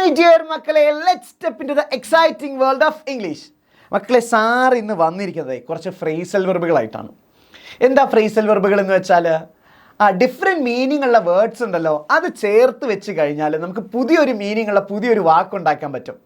My dear മക്കളെ, let's step into the exciting world of English. മക്കളെ, sir ഇന്ന് വന്നിരിക്കുന്നത് കുറച്ച് ഫ്രേസൽ വെർബുകളായിട്ടാണ്. എന്താ ഫ്രേസൽ വെർബുകൾ എന്ന് വെച്ചാൽ ഡിഫറെൻറ്റ് മീനിങ് ഉള്ള വേർഡ്സ് ഉണ്ടല്ലോ, അത് ചേർത്ത് വെച്ച് കഴിഞ്ഞാൽ നമുക്ക് പുതിയൊരു മീനിങ് ഉള്ള പുതിയൊരു വാക്കുണ്ടാക്കാൻ പറ്റും.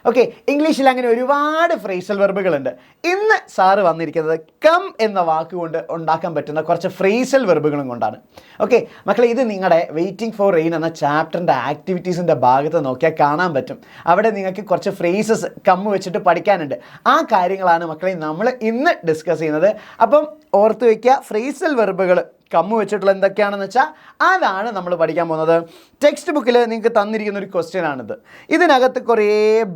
ഓക്കെ, ഇംഗ്ലീഷിൽ അങ്ങനെ ഒരുപാട് ഫ്രേസൽ വെർബുകളുണ്ട്. ഇന്ന് സാറ് വന്നിരിക്കുന്നത് കം എന്ന വാക്കുകൊണ്ട് ഉണ്ടാക്കാൻ പറ്റുന്ന കുറച്ച് ഫ്രേസൽ വെർബുകളും കൊണ്ടാണ്. ഓക്കെ മക്കളെ, ഇത് നിങ്ങളുടെ വെയിറ്റിംഗ് ഫോർ റെയിൻ എന്ന ചാപ്റ്ററിൻ്റെ ആക്ടിവിറ്റീസിൻ്റെ ഭാഗത്ത് നോക്കിയാൽ കാണാൻ പറ്റും. അവിടെ നിങ്ങൾക്ക് കുറച്ച് ഫ്രേസസ് കം വെച്ചിട്ട് പഠിക്കാനുണ്ട്. ആ കാര്യങ്ങളാണ് മക്കളെ നമ്മൾ ഇന്ന് ഡിസ്കസ് ചെയ്യുന്നത്. അപ്പം ഓർത്ത് വയ്ക്കുക, ഫ്രേസൽ വെർബുകൾ കമ്മു വെച്ചിട്ടുള്ള എന്തൊക്കെയാണെന്ന് വെച്ചാൽ അതാണ് നമ്മൾ പഠിക്കാൻ പോകുന്നത്. ടെക്സ്റ്റ് ബുക്കിൽ നിങ്ങൾക്ക് തന്നിരിക്കുന്ന ഒരു ക്വസ്റ്റ്യൻ ആണിത്. ഇതിനകത്ത് കുറേ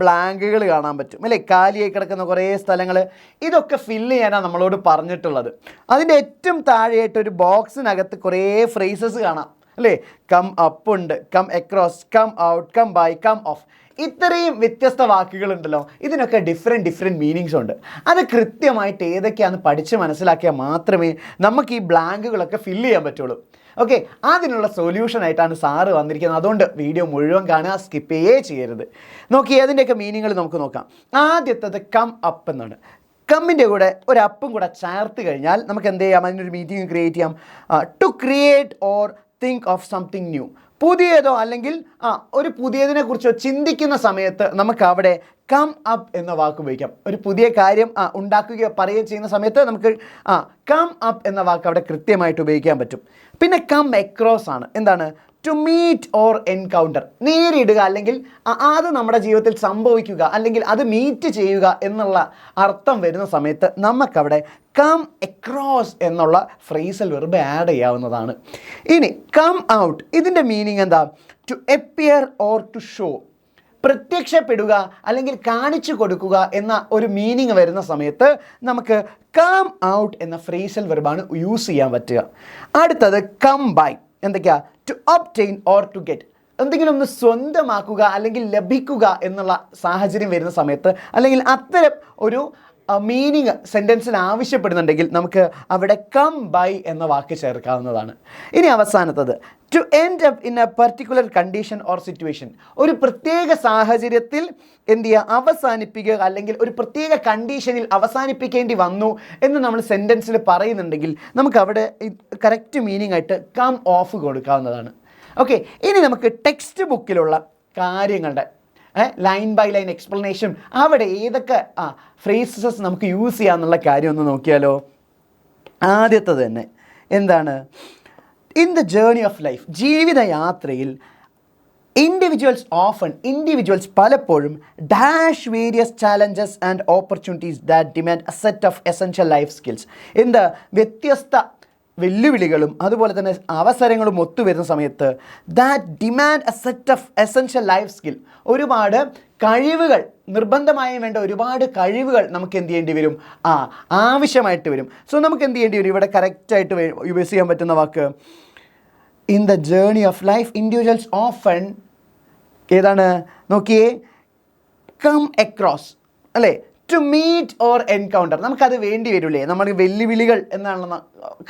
ബ്ലാങ്കുകൾ കാണാൻ പറ്റും അല്ലേ, കാലിയായി കിടക്കുന്ന കുറേ സ്ഥലങ്ങൾ. ഇതൊക്കെ ഫില്ല് ചെയ്യാനാണ് നമ്മളോട് പറഞ്ഞിട്ടുള്ളത്. അതിൻ്റെ ഏറ്റവും താഴെയായിട്ട് ഒരു ബോക്സിനകത്ത് കുറേ ഫ്രേസസ് കാണാം അല്ലേ. കം അപ്പ് ഉണ്ട്, come across, come out, come by, come off. ഇത്രയും വ്യത്യസ്ത വാക്കുകളുണ്ടല്ലോ, ഇതിനൊക്കെ ഡിഫറെൻറ്റ് മീനിങ്സ് ഉണ്ട്. അത് കൃത്യമായിട്ട് ഏതൊക്കെയാണെന്ന് പഠിച്ച് മനസ്സിലാക്കിയാൽ മാത്രമേ നമുക്ക് ഈ ബ്ലാങ്കുകളൊക്കെ ഫില്ല് ചെയ്യാൻ പറ്റുള്ളൂ. ഓക്കെ, അതിനുള്ള സൊല്യൂഷനായിട്ടാണ് സാറ് വന്നിരിക്കുന്നത്. അതുകൊണ്ട് വീഡിയോ മുഴുവൻ കാണുക, സ്കിപ്പ് ചെയ്യരുത്. നോക്കി അതിൻ്റെയൊക്കെ മീനിങ്ങൾ നമുക്ക് നോക്കാം. ആദ്യത്തത് കം അപ്പ് എന്നാണ്. കമ്മിൻ്റെ കൂടെ ഒരു അപ്പും കൂടെ ചേർത്ത് കഴിഞ്ഞാൽ നമുക്ക് എന്ത് ചെയ്യാം, അതിനൊരു മീനിങ് ക്രിയേറ്റ് ചെയ്യാം. To create or think of something new. പുതിയതോ അല്ലെങ്കിൽ ഒരു പുതിയതിനെ കുറിച്ചോ ചിന്തിക്കുന്ന സമയത്ത് നമുക്ക് അവിടെ കം അപ്പ് എന്ന വാക്ക് ഉപയോഗിക്കാം. ഒരു പുതിയ കാര്യം ഉണ്ടാക്കുകയോ പറയുകയോ ചെയ്യുന്ന സമയത്ത് നമുക്ക് കം അപ്പ് എന്ന വാക്ക് അവിടെ കൃത്യമായിട്ട് ഉപയോഗിക്കാൻ പറ്റും. പിന്നെ കം അക്രോസ് ആണ്. എന്താണ്? To meet or encounter. നേരിടുക അല്ലെങ്കിൽ അത് നമ്മുടെ ജീവിതത്തിൽ സംഭവിക്കുക അല്ലെങ്കിൽ അത് മീറ്റ് ചെയ്യുക എന്നുള്ള അർത്ഥം വരുന്ന സമയത്ത് നമുക്കവിടെ കം അക്രോസ് എന്നുള്ള ഫ്രേസൽ വെർബ് ആഡ് ചെയ്യാവുന്നതാണ്. ഇനി കം ഔട്ട്, ഇതിൻ്റെ മീനിങ് എന്താ? To appear or to show. പ്രത്യക്ഷപ്പെടുക അല്ലെങ്കിൽ കാണിച്ചു കൊടുക്കുക എന്ന ഒരു മീനിങ് വരുന്ന സമയത്ത് നമുക്ക് കം ഔട്ട് എന്ന ഫ്രേസൽ വെർബാണ് യൂസ് ചെയ്യാൻ പറ്റുക. അടുത്തത് കം ബൈ. എന്തൊക്കെയാ? To obtain or to get. എന്തെങ്കിലും ഒന്ന് സ്വന്തമാക്കുക അല്ലെങ്കിൽ ലഭിക്കുക എന്നുള്ള സാഹചര്യം വരുന്ന സമയത്ത് അല്ലെങ്കിൽ അത്തരം ഒരു മീനിങ് സെൻറ്റൻസിന് ആവശ്യപ്പെടുന്നുണ്ടെങ്കിൽ നമുക്ക് അവിടെ കം ബൈ എന്ന വാക്ക് ചേർക്കാവുന്നതാണ്. ഇനി അവസാനത്തത് to end up in a particular condition or situation. ഒരു പ്രത്യേക സാഹചര്യത്തിൽ എന്ത് ചെയ്യുക, അവസാനിപ്പിക്കുക അല്ലെങ്കിൽ ഒരു പ്രത്യേക കണ്ടീഷനിൽ അവസാനിപ്പിക്കേണ്ടി വന്നു എന്ന് നമ്മൾ സെൻറ്റൻസിൽ പറയുന്നുണ്ടെങ്കിൽ നമുക്ക് അവിടെ കറക്റ്റ് മീനിങ് ആയിട്ട് കം ഓഫ് കൊടുക്കാവുന്നതാണ്. ഓക്കെ, ഇനി നമുക്ക് ടെക്സ്റ്റ് ബുക്കിലുള്ള കാര്യങ്ങളുടെ ലൈൻ ബൈ ലൈൻ എക്സ്പ്ലനേഷൻ അവിടെ ഏതൊക്കെ ഫ്രേസസ് നമുക്ക് യൂസ് ചെയ്യാമെന്നുള്ള കാര്യം ഒന്ന് നോക്കിയാലോ. ആദ്യത്തത് തന്നെ എന്താണ്? In the journey of life, ജീവിതയാത്രയിൽ ഇൻഡിവിജ്വൽസ് പലപ്പോഴും dash various challenges and opportunities that demand A set of essential life skills. എന്താ? വ്യത്യസ്ത വെല്ലുവിളികളും അതുപോലെ തന്നെ അവസരങ്ങളും ഒത്തുവരുന്ന സമയത്ത് that demand A set of essential life skill. ഒരുപാട് കഴിവുകൾ, നിർബന്ധമായും വേണ്ട ഒരുപാട് കഴിവുകൾ നമുക്ക് എന്ത് ചെയ്യേണ്ടി വരും? ആവശ്യമായിട്ട് വരും. സോ നമുക്ക് എന്ത് ചെയ്യേണ്ടി വരും? ഇവിടെ കറക്റ്റായിട്ട് യൂസ് ചെയ്യാൻ പറ്റുന്ന walk in the journey of life individuals often ഏതാണ്? നോക്കിയേ, കം അക്രോസ് അല്ലേ, ടു മീറ്റ് ഓർ എൻകൗണ്ടർ. നമുക്കത് വേണ്ടി വരില്ലേ? നമ്മൾ വെല്ലുവിളികൾ എന്നുള്ള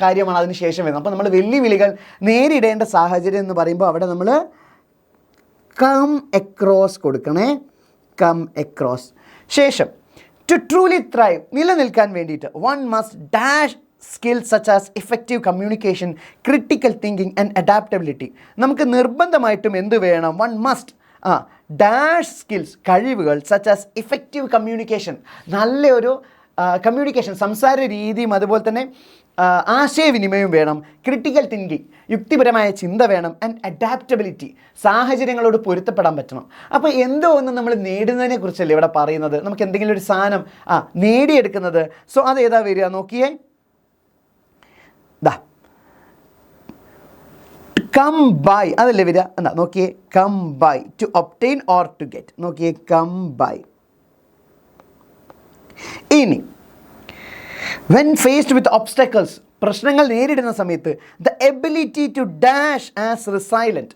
കാര്യമാണ് അതിന് ശേഷം വരുന്നത്. അപ്പോൾ നമ്മൾ വെല്ലുവിളികൾ നേരിടേണ്ട സാഹചര്യം എന്ന് പറയുമ്പോൾ അവിടെ നമ്മൾ കം അക്രോസ് കൊടുക്കണേ, കം അക്രോസ്. ശേഷം ടു ട്രൂലി ത്രൈവ്, നിലനിൽക്കാൻ വേണ്ടിയിട്ട് one must dash skills such as effective communication, critical thinking and adaptability. നമുക്ക് നിർബന്ധമായിട്ടും എന്ത് വേണം? വൺ മസ്റ്റ് ഡാഷ് സ്കിൽസ്, കഴിവുകൾ, സച്ച് ആസ് ഇഫക്റ്റീവ് കമ്മ്യൂണിക്കേഷൻ, നല്ലൊരു കമ്മ്യൂണിക്കേഷൻ സംസാര രീതിയും അതുപോലെ തന്നെ ആശയവിനിമയം വേണം. ക്രിട്ടിക്കൽ തിങ്കിങ്, യുക്തിപരമായ ചിന്ത വേണം. ആൻഡ് അഡാപ്റ്റബിലിറ്റി, സാഹചര്യങ്ങളോട് പൊരുത്തപ്പെടാൻ പറ്റണം. അപ്പോൾ എന്തോ ഒന്ന് നമ്മൾ നേടുന്നതിനെ കുറിച്ചല്ലേ ഇവിടെ പറയുന്നത്. നമുക്ക് എന്തെങ്കിലും ഒരു സാധനം നേടിയെടുക്കുന്നത്. സോ അത് ഏതാ വരിക? നോക്കിയേ, കം ബൈ അതല്ലേ വരിക? എന്താ നോക്കിയേ, come by. To obtain or to get. നോക്കിയേ, കം ബൈ. ഇനി വെൻ ഫേസ്ഡ് വിത്ത് ഒബ്സ്റ്റക്കിൾസ്, പ്രശ്നങ്ങൾ നേരിടുന്ന സമയത്ത് the ability to dash as resilient.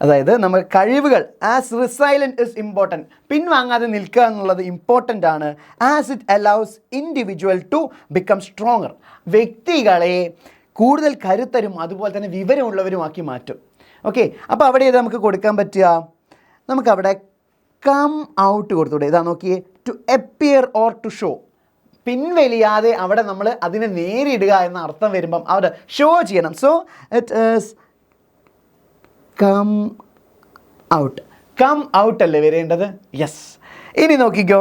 അതായത് നമ്മൾ കഴിവുകൾ ആസ് റിസൈലൻറ്റ് ഇസ് ഇമ്പോർട്ടൻറ്റ്. പിൻവാങ്ങാതെ നിൽക്കുക എന്നുള്ളത് ഇമ്പോർട്ടൻ്റ് ആണ്. As it allows individual to become stronger. വ്യക്തികളെ കൂടുതൽ കരുത്തരും അതുപോലെ തന്നെ വിവരമുള്ളവരുമാക്കി മാറ്റും. ഓക്കെ, അപ്പോൾ അവിടെ നമുക്ക് കൊടുക്കാൻ പറ്റുക നമുക്കവിടെ കം ഔട്ട് കൊടുത്തൂടെ? ഇതാ നോക്കിയേ, to appear or to show. പിൻവലിയാതെ അവിടെ നമ്മൾ അതിനെ നേരിടുക എന്ന അർത്ഥം വരുമ്പം അവിടെ ഷോ ചെയ്യണം. So it is come out. Come out അല്ലേ വരേണ്ടത്? യെസ്. ഇനി നോക്കിക്കോ,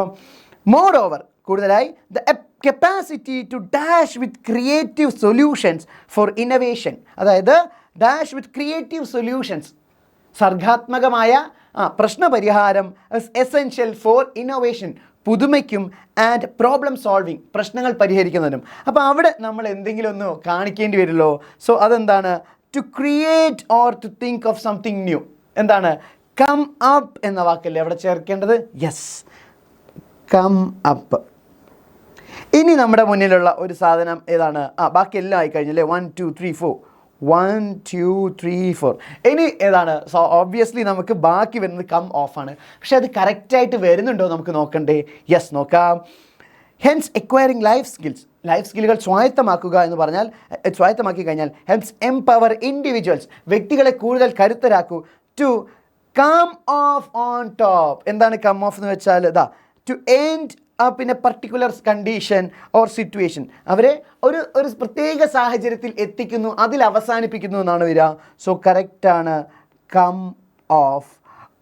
മോർ ഓവർ കൂടുതലായി the capacity to dash with creative solutions for innovation. അതായത് ഡാഷ് വിത്ത് ക്രിയേറ്റീവ് സൊല്യൂഷൻസ്, സർഗാത്മകമായ പ്രശ്നപരിഹാരം, എസെൻഷ്യൽ ഫോർ ഇന്നോവേഷൻ, പുതുമയ്ക്കും, ആൻഡ് പ്രോബ്ലം സോൾവിങ്, പ്രശ്നങ്ങൾ പരിഹരിക്കുന്നതിനും. അപ്പോൾ അവിടെ നമ്മൾ എന്തെങ്കിലും ഒന്ന് കാണിക്കേണ്ടി വരുമല്ലോ. സോ അതെന്താണ്? To create or to think of something new. എന്താണ്? കം അപ്പ് എന്ന വാക്കല്ലേ അവിടെ ചേർക്കേണ്ടത്? Yes, come up. ഇനി നമ്മുടെ മുന്നിലുള്ള ഒരു സാധനം ഏതാണ്? ബാക്കി എല്ലാം ആയിക്കഴിഞ്ഞല്ലേ, 1 2 3 4 1 2 3 4. ഇനി ഏതാണ്? സോ ഓബ്വിയസ്ലി നമുക്ക് ബാക്കി വരുന്നത് കം ഓഫ് ആണ്. പക്ഷെ അത് കറക്റ്റായിട്ട് വരുന്നുണ്ടോ നമുക്ക് നോക്കണ്ടേ? യെസ്, നോക്കാം. Hence acquiring life skills. Life സ്കില്ലുകൾ സ്വായത്തമാക്കുക എന്ന് പറഞ്ഞാൽ, സ്വായത്തമാക്കി കഴിഞ്ഞാൽ ഹെൻസ് എംപവർ ഇൻഡിവിജ്വൽസ്, വ്യക്തികളെ കൂടുതൽ കരുത്തരാക്കൂ. To come off on top. എന്താണ് കം ഓഫ് എന്ന് വെച്ചാൽ? ഇതാ, ടു എൻഡ് പിന്നെ പർട്ടിക്കുലർ കണ്ടീഷൻ ഓർ സിറ്റുവേഷൻ, അവരെ ഒരു പ്രത്യേക സാഹചര്യത്തിൽ എത്തിക്കുന്നു, അതിൽ അവസാനിപ്പിക്കുന്നു എന്നാണ് വരിക. സോ കറക്റ്റാണ് come off.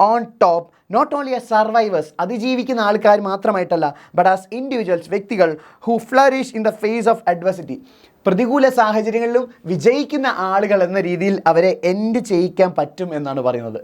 On top not only as survivors, അതിജീവിക്കുന്ന ആൾക്കാർ മാത്രമായിട്ടല്ല, ബട്ട് ആസ് ഇൻഡിവിജ്വൽസ്, വ്യക്തികൾ, who flourish in the face of adversity, പ്രതികൂല സാഹചര്യങ്ങളിലും വിജയിക്കുന്ന ആളുകൾ എന്ന രീതിയിൽ അവരെ എൻഡ് ചെയ്യിക്കാൻ പറ്റും എന്നാണ് പറയുന്നത്.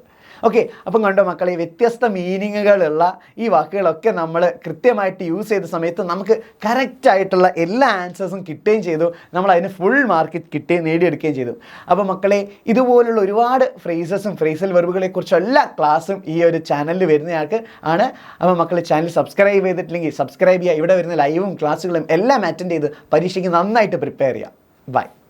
ഓക്കെ, അപ്പം കണ്ടോ മക്കളെ, വ്യത്യസ്ത മീനിങ്ങുകളുള്ള ഈ വാക്കുകളൊക്കെ നമ്മൾ കൃത്യമായിട്ട് യൂസ് ചെയ്ത സമയത്ത് നമുക്ക് കറക്റ്റായിട്ടുള്ള എല്ലാ ആൻസേഴ്സും കിട്ടുകയും ചെയ്തു. നമ്മൾ അതിന് ഫുൾ മാർക്ക് നേടിയെടുക്കുകയും ചെയ്തു. അപ്പോൾ മക്കളെ, ഇതുപോലുള്ള ഒരുപാട് ഫ്രേസസും ഫ്രേസൽ വെർബുകളെ കുറിച്ചും എല്ലാ ക്ലാസ്സും ഈ ഒരു ചാനലിൽ വരുന്നയാൾക്ക് ആണ്. അപ്പോൾ മക്കളെ, ചാനൽ സബ്സ്ക്രൈബ് ചെയ്തിട്ടില്ലെങ്കിൽ സബ്സ്ക്രൈബ് ചെയ്യുക. ഇവിടെ വരുന്ന ലൈവും ക്ലാസ്സുകളും എല്ലാം അറ്റൻഡ് ചെയ്ത് പരീക്ഷയ്ക്ക് നന്നായിട്ട് പ്രിപ്പയർ ചെയ്യുക. ബൈ.